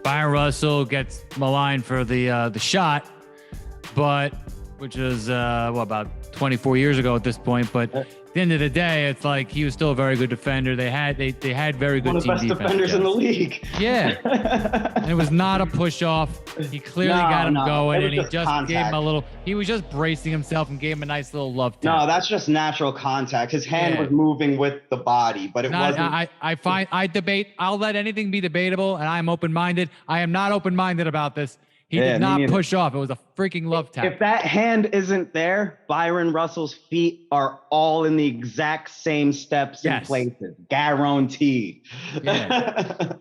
Bryon Russell gets maligned for the shot, but which was about 24 years ago at this point. But at the end of the day, it's like he was still a very good defender. They had very good one of the best defenders in the league. Yeah, and it was not a push off. He clearly got him going, and he just contact. gave him a little. He was just bracing himself and gave him a nice little love tap. No, that's just natural contact. His hand was moving with the body, but it wasn't. I debate. I'll let anything be debatable, and I'm open-minded. I am not open-minded about this. He did not push off. It was a freaking love tap. If that hand isn't there, Bryon Russell's feet are all in the exact same steps and places. Guarantee. Yeah.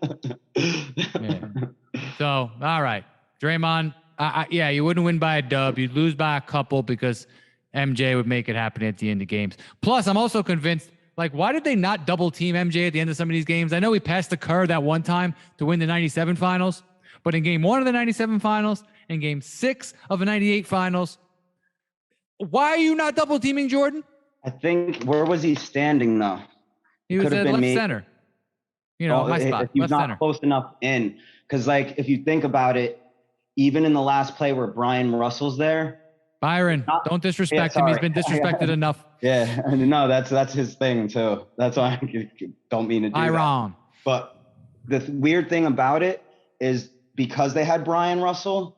So, all right. Draymond, you wouldn't win by a dub. You'd lose by a couple because MJ would make it happen at the end of games. Plus, I'm also convinced, why did they not double team MJ at the end of some of these games? I know he passed the Kerr that one time to win the 97 finals. But in game 1 of the 97 finals and game 6 of the 98 finals, why are you not double teaming Jordan? I think, where was he standing though? He was at left center. My spot. If he's left not center. Close enough in. Because if you think about it, even in the last play where Bryon Russell's there. Byron, don't disrespect him. He's been disrespected enough. Yeah, no, that's his thing too. That's why I don't mean to do that. But the weird thing about it is, because they had Bryon Russell,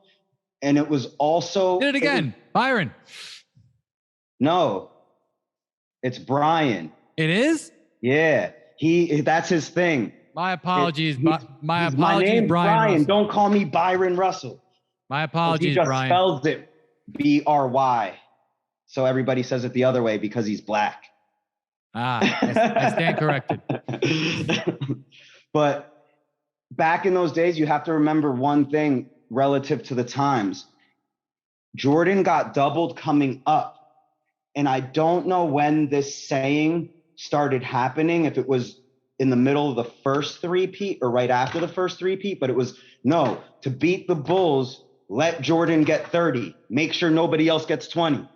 and it was also... Did it again. Byron. No. It's Bryon. It is? Yeah. That's his thing. My apologies. My apologies, my name's Bryon Russell. Don't call me Bryon Russell. My apologies, Bryon. He just spells it B-R-Y. So everybody says it the other way because he's black. I stand corrected. But back in those days, you have to remember one thing relative to the times. Jordan got doubled coming up. And I don't know when this saying started happening, if it was in the middle of the first three-peat or right after the first three-peat, but it was, no, to beat the Bulls, let Jordan get 30. Make sure nobody else gets 20.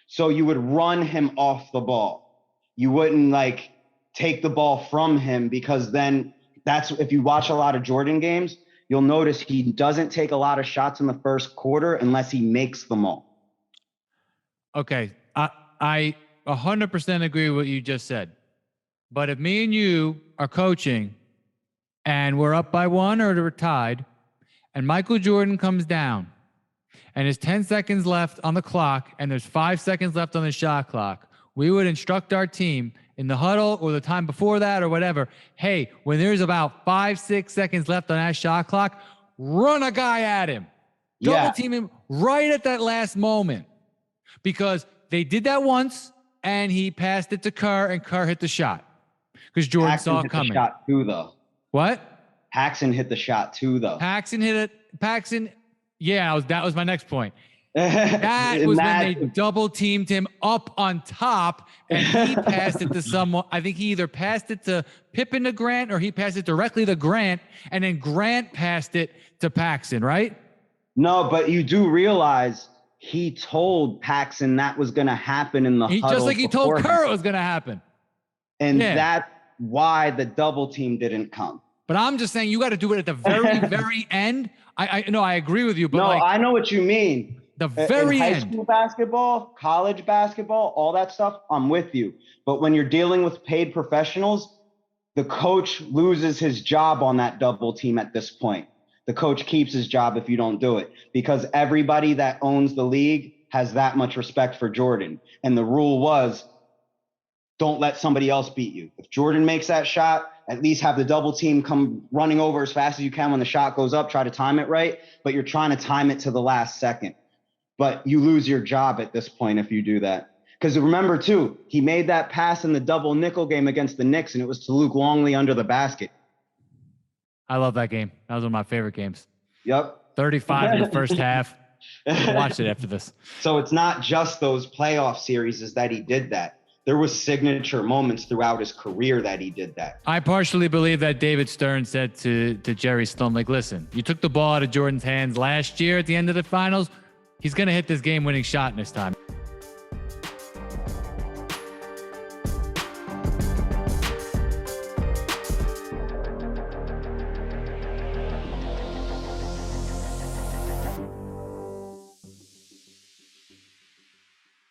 So you would run him off the ball. You wouldn't take the ball from him, because then if you watch a lot of Jordan games, you'll notice he doesn't take a lot of shots in the first quarter unless he makes them all. Okay. I 100% agree with what you just said. But if me and you are coaching and we're up by 1 or we're tied, and Michael Jordan comes down and there's 10 seconds left on the clock and there's 5 seconds left on the shot clock, we would instruct our team in the huddle or the time before that or whatever, hey, when there's about 5-6 seconds left on that shot clock, run a guy at him. Double team him right at that last moment. Because they did that once and he passed it to Kerr and Kerr hit the shot. Because Jordan Paxson saw it hit coming. The shot too, though. What? Paxson hit the shot too, though. Paxson hit it. Paxson, that was my next point. That was when they double teamed him up on top and he passed it to someone. I think he either passed it to Pippen to Grant or he passed it directly to Grant, and then Grant passed it to Paxson, right? No, but you do realize he told Paxson that was going to happen in the huddle. Just like he told Kerr it was going to happen. And that's why the double team didn't come. But I'm just saying you got to do it at the very, very end. I agree with you. But I know what you mean. The very in end. high school basketball, college basketball, all that stuff, I'm with you. But when you're dealing with paid professionals, the coach loses his job on that double team at this point. The coach keeps his job if you don't do it, because everybody that owns the league has that much respect for Jordan. And the rule was, don't let somebody else beat you. If Jordan makes that shot, at least have the double team come running over as fast as you can when the shot goes up, try to time it right, but you're trying to time it to the last second. But you lose your job at this point if you do that. Because remember, too, he made that pass in the double nickel game against the Knicks, and it was to Luke Longley under the basket. I love that game. That was one of my favorite games. Yep. 35 in the first half. I'll watch it after this. So it's not just those playoff series is that he did that. There was signature moments throughout his career that he did that. I partially believe that David Stern said to Jerry Sloan, listen, you took the ball out of Jordan's hands last year at the end of the finals. He's going to hit this game-winning shot this time.